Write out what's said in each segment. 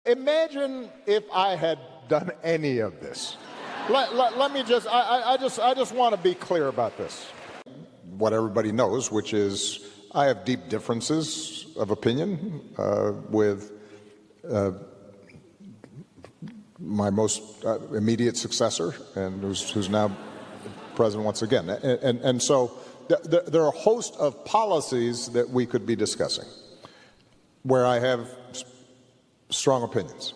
Imagine if I had done any of this. Let me just, I just want to be clear about this. What everybody knows, which is I have deep differences of opinion with my most immediate successor, and who's now president once again. And so there are a host of policies that we could be discussing where I have strong opinions.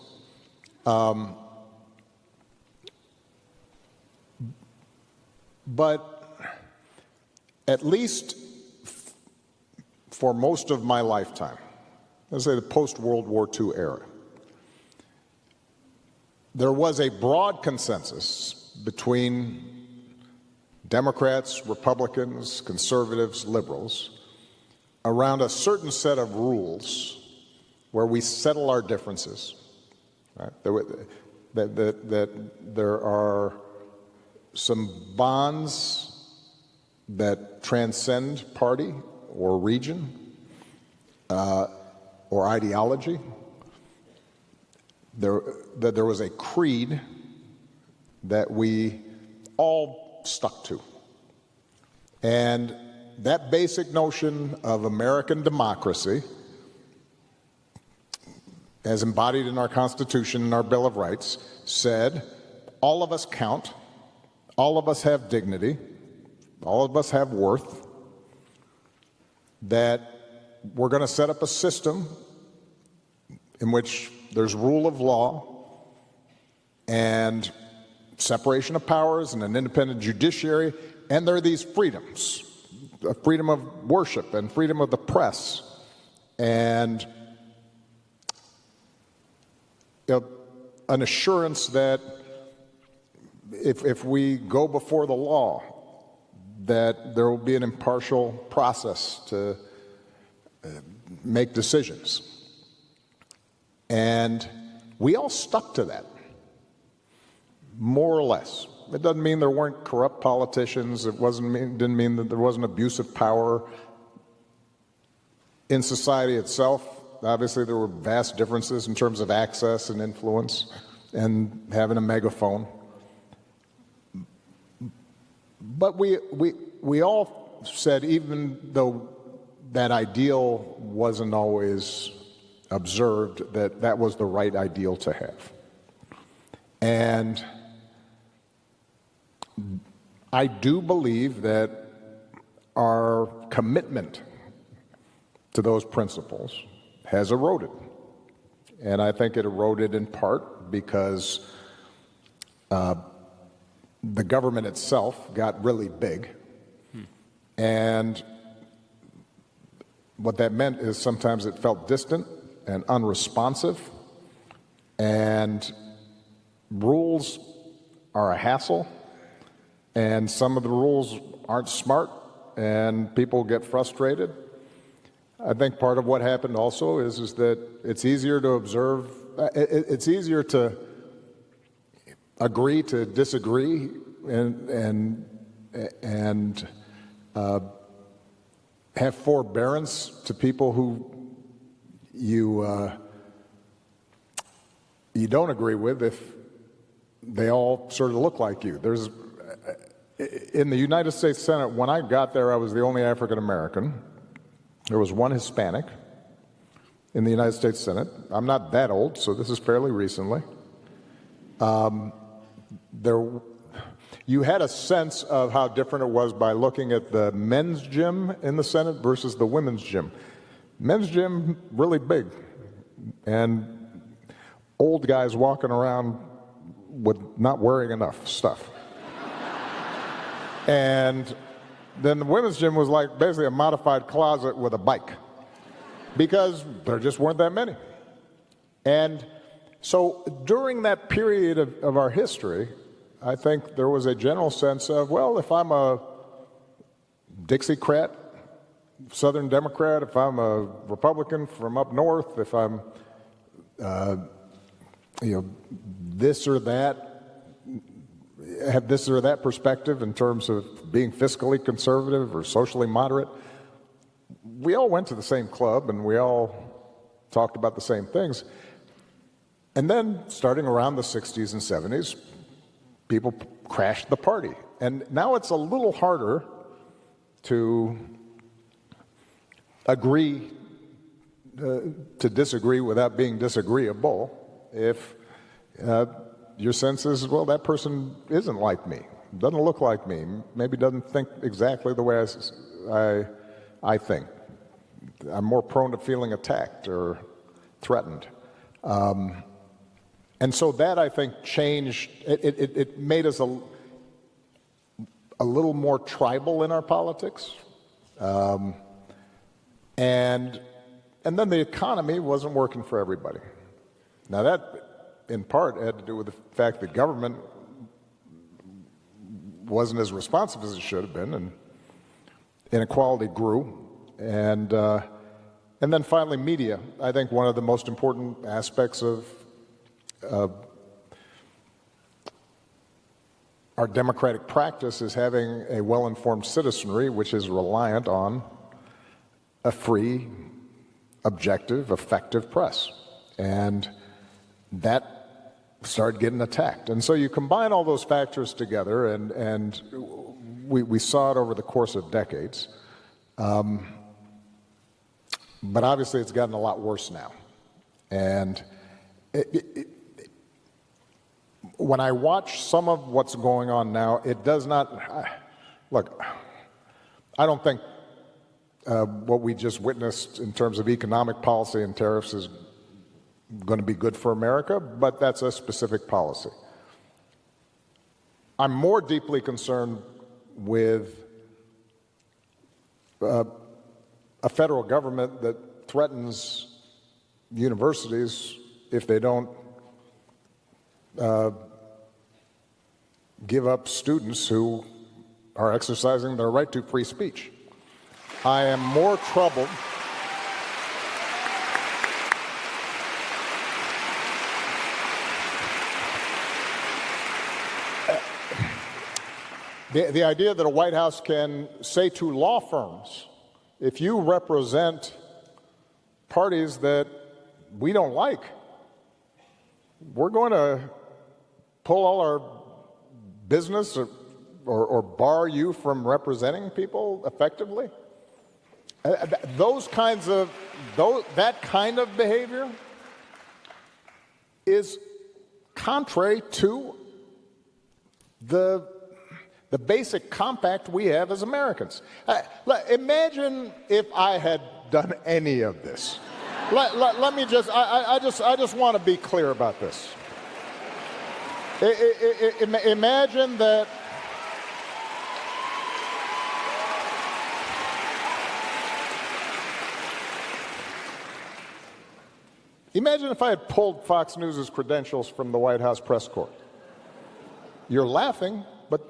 But at least for most of my lifetime, let's say the post-World War II era, there was a broad consensus between Democrats, Republicans, conservatives, liberals around a certain set of rules where we settle our differences. Right? That there are some bonds that transcend party or region or ideology. That there was a creed that we all stuck to. And that basic notion of American democracy, as embodied in our Constitution and our Bill of Rights, said all of us count, all of us have dignity, all of us have worth, that we're going to set up a system in which there's rule of law and separation of powers and an independent judiciary, and there are these freedoms, freedom of worship and freedom of the press, and an assurance that if we go before the law, that there will be an impartial process to make decisions. And we all stuck to that, more or less. It doesn't mean there weren't corrupt politicians. It didn't mean that there wasn't abuse of power in society itself. Obviously, there were vast differences in terms of access and influence and having a megaphone. But we all said, even though that ideal wasn't always observed, that that was the right ideal to have. And I do believe that our commitment to those principles has eroded. And I think it eroded in part because the government itself got really big. And what that meant is sometimes it felt distant and unresponsive, and rules are a hassle, and some of the rules aren't smart, and people get frustrated. I think part of what happened also is that it's easier to observe, it's easier to agree to disagree and have forbearance to people who you don't agree with if they all sort of look like you. There's in the United States Senate, when I got there, I was the only African American. There was one Hispanic in the United States Senate. I'm not that old, so this is fairly recently. You had a sense of how different it was by looking at the men's gym in the Senate versus the women's gym. Men's gym, really big, and old guys walking around with not wearing enough stuff. And then the women's gym was like basically a modified closet with a bike, because there just weren't that many. And so during that period of our history, I think there was a general sense of, well, if I'm a Dixiecrat, Southern Democrat, if I'm a Republican from up north, if I'm, this or that, have this or that perspective in terms of being fiscally conservative or socially moderate, we all went to the same club and we all talked about the same things. And then, starting around the 60s and 70s, people crashed the party. And now it's a little harder to agree to disagree without being disagreeable if your sense is, well, that person isn't like me, doesn't look like me, maybe doesn't think exactly the way I think. I'm more prone to feeling attacked or threatened. And so that, I think, changed, it made us a little more tribal in our politics. And then the economy wasn't working for everybody. Now that, in part, had to do with the fact that government wasn't as responsive as it should have been, and inequality grew. And then finally, media. I think one of the most important aspects of our democratic practice is having a well-informed citizenry, which is reliant on a free, objective, effective press. And that started getting attacked. And so you combine all those factors together, and we saw it over the course of decades. But obviously it's gotten a lot worse now. And when I watch some of what's going on now, it does not, look, I don't think what we just witnessed in terms of economic policy and tariffs is going to be good for America, but that's a specific policy. I'm more deeply concerned with a federal government that threatens universities if they don't give up students who are exercising their right to free speech. I am more troubled the idea that a White House can say to law firms, if you represent parties that we don't like, we're going to pull all our business or bar you from representing people effectively. That kind of behavior is contrary to the basic compact we have as Americans. Imagine if I had done any of this. Let me just, I just want to be clear about this. Imagine that imagine if I had pulled Fox News' credentials from the White House press corps. You're laughing, but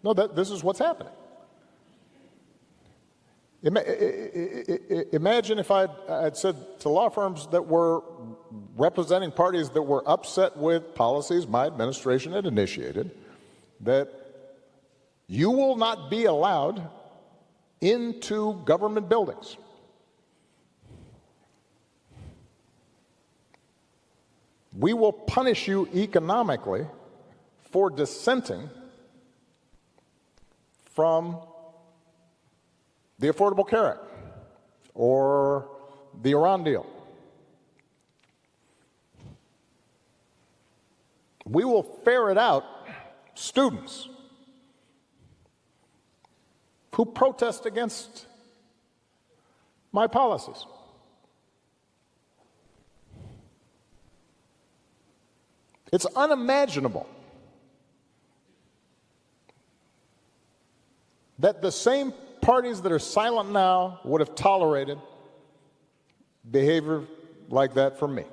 no, this is what's happening. Imagine if I'd said to law firms that were representing parties that were upset with policies my administration had initiated, that you will not be allowed into government buildings. We will punish you economically for dissenting from the Affordable Care Act or the Iran deal. We will ferret out students who protest against my policies. It's unimaginable that the same parties that are silent now would have tolerated behavior like that from me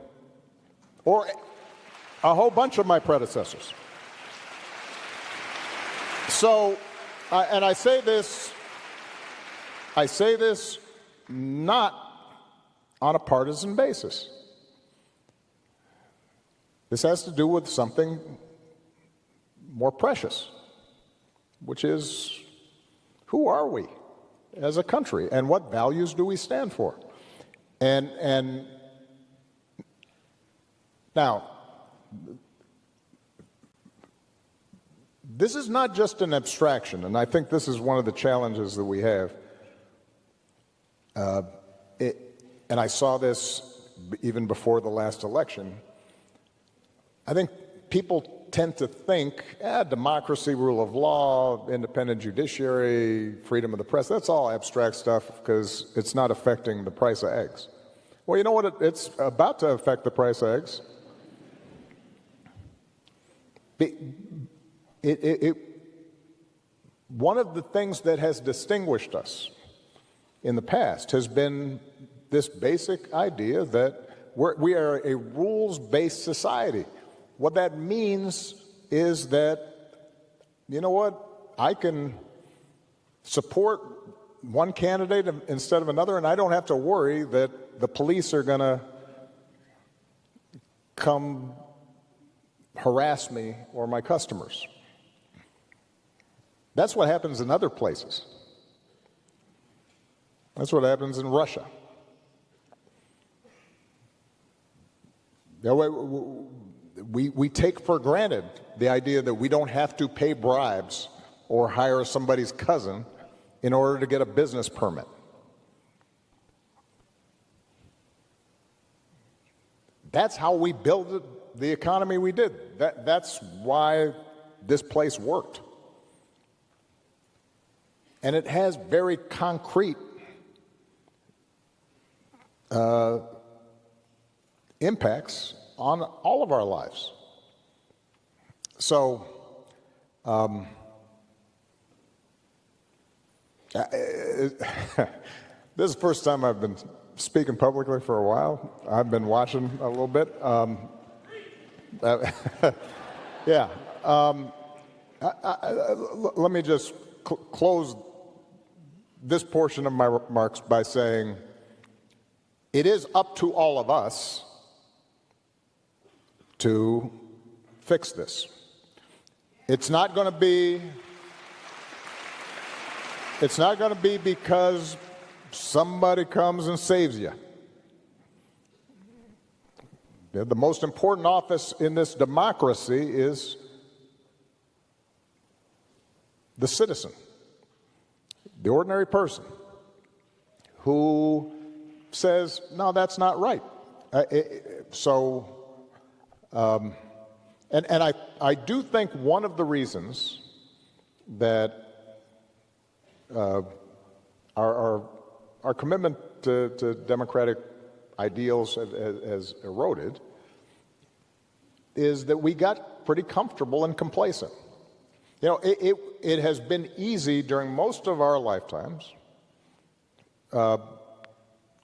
or a whole bunch of my predecessors. So, and I say this not on a partisan basis. This has to do with something more precious, which is, who are we as a country and what values do we stand for? And Now, this is not just an abstraction, and I think this is one of the challenges that we have. And I saw this even before the last election. I think people tend to think, democracy, rule of law, independent judiciary, freedom of the press, that's all abstract stuff because it's not affecting the price of eggs. Well, you know what? It's about to affect the price of eggs. One of the things that has distinguished us in the past has been this basic idea that we are a rules-based society. What that means is that, you know what, I can support one candidate instead of another, and I don't have to worry that the police are going to come harass me or my customers. That's what happens in other places. That's what happens in Russia. We take for granted the idea that we don't have to pay bribes or hire somebody's cousin in order to get a business permit. That's how we built the economy we did. That's why this place worked. And it has very concrete impacts on all of our lives. So, this is the first time I've been speaking publicly for a while. I've been watching a little bit. Yeah. Let me just close this portion of my remarks by saying it is up to all of us to fix this. It's not going to be because somebody comes and saves you. The most important office in this democracy is the citizen, the ordinary person who says, no, that's not right. And I do think one of the reasons that our commitment to democratic ideals has eroded is that we got pretty comfortable and complacent. You know, it has been easy during most of our lifetimes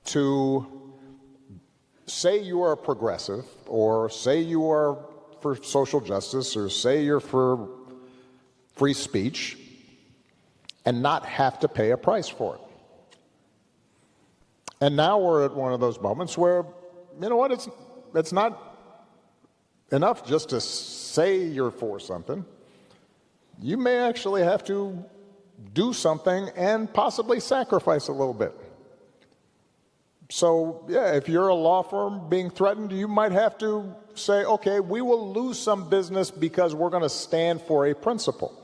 to say you are a progressive, or say you are for social justice, or say you're for free speech, and not have to pay a price for it. And now we're at one of those moments where, you know what, it's not enough just to say you're for something. You may actually have to do something and possibly sacrifice a little bit. So, yeah, if you're a law firm being threatened, you might have to say, okay, we will lose some business because we're going to stand for a principle.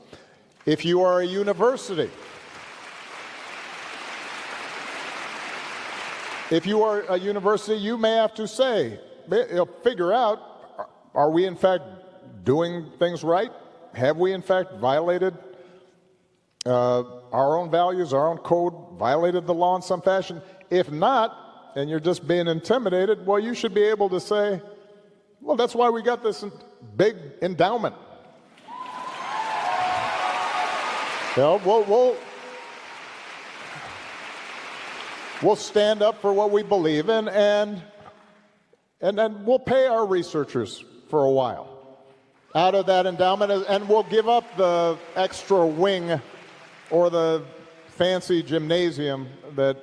If you are a university, you may have to say, figure out, are we in fact doing things right? Have we in fact violated our own values, our own code, violated the law in some fashion? If not, and you're just being intimidated, well, you should be able to say, well, that's why we got this big endowment. You know, we'll stand up for what we believe in, and then we'll pay our researchers for a while out of that endowment, and we'll give up the extra wing or the fancy gymnasium that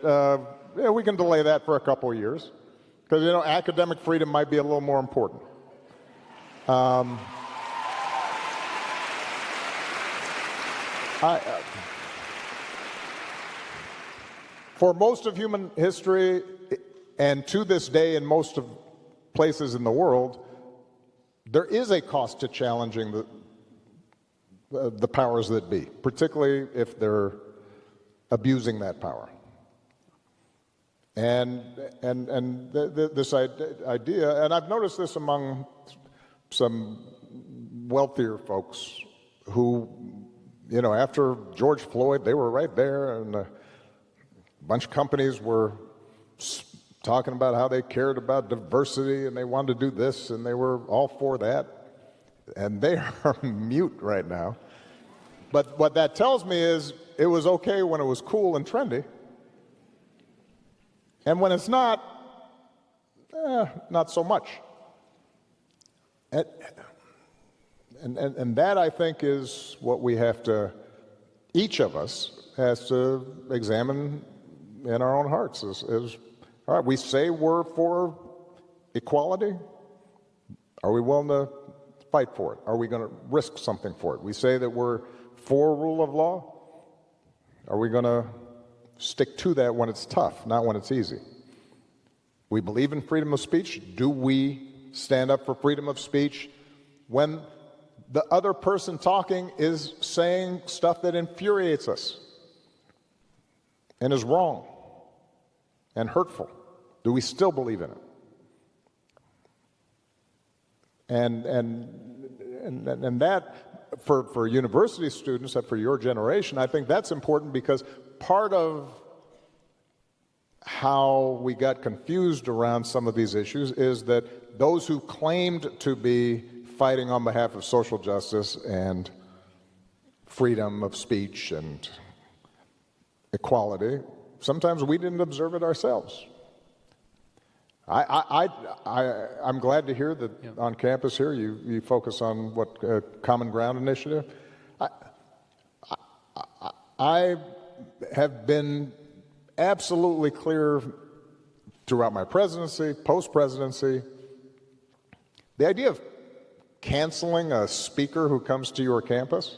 we can delay that for a couple of years, because, you know, academic freedom might be a little more important. For most of human history, and to this day in most of places in the world, there is a cost to challenging the powers that be, particularly if they're abusing that power. And this idea, and I've noticed this among some wealthier folks who, you know, after George Floyd, they were right there, and a bunch of companies were talking about how they cared about diversity and they wanted to do this and they were all for that. And they are mute right now. But what that tells me is it was okay when it was cool and trendy. And when it's not, not so much. And that, I think, is what we have to, each of us has to examine in our own hearts. Is all right, we say we're for equality. Are we willing to fight for it? Are we going to risk something for it? We say that we're for rule of law. Are we going to stick to that when it's tough, not when it's easy? We believe in freedom of speech. Do we stand up for freedom of speech when the other person talking is saying stuff that infuriates us and is wrong and hurtful? Do we still believe in it? And that, for university students, for your generation, I think that's important, because part of how we got confused around some of these issues is that those who claimed to be fighting on behalf of social justice and freedom of speech and equality, sometimes we didn't observe it ourselves. I'm glad to hear that on campus here you focus on what Common Ground Initiative. I have been absolutely clear throughout my presidency, post-presidency, the idea of canceling a speaker who comes to your campus,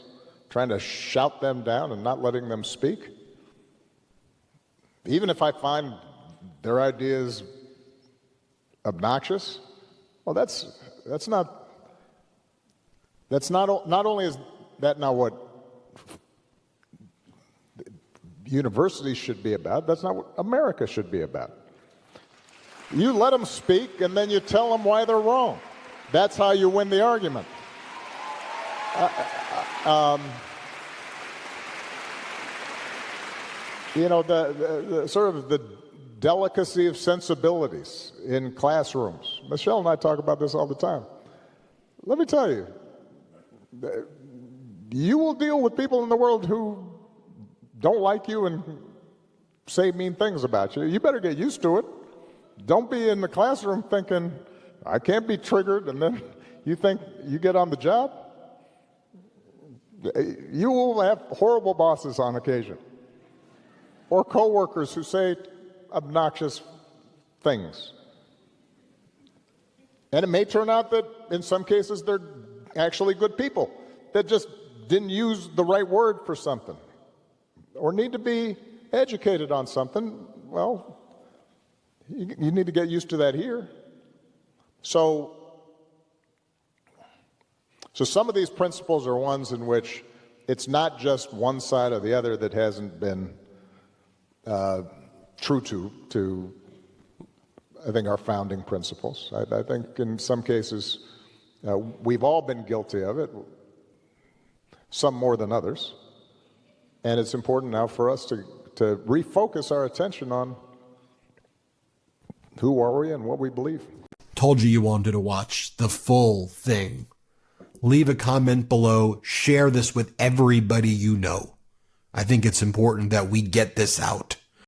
trying to shout them down and not letting them speak, even if I find their ideas obnoxious, well, not only is that not what universities should be about, that's not what America should be about. You let them speak and then you tell them why they're wrong. That's how you win the argument. You know, the sort of the delicacy of sensibilities in classrooms. Michelle and I talk about this all the time. Let me tell you, you will deal with people in the world who don't like you and say mean things about you. You better get used to it. Don't be in the classroom thinking, I can't be triggered, and then you think you get on the job. You will have horrible bosses on occasion, or coworkers who say obnoxious things. And it may turn out that in some cases they're actually good people that just didn't use the right word for something or need to be educated on something. Well, you need to get used to that here. So some of these principles are ones in which it's not just one side or the other that hasn't been true to I think, our founding principles. I think in some cases we've all been guilty of it, some more than others. And it's important now for us to refocus our attention on who are we and what we believe. Told you wanted to watch the full thing. Leave a comment below. Share this with everybody you know. I think it's important that we get this out.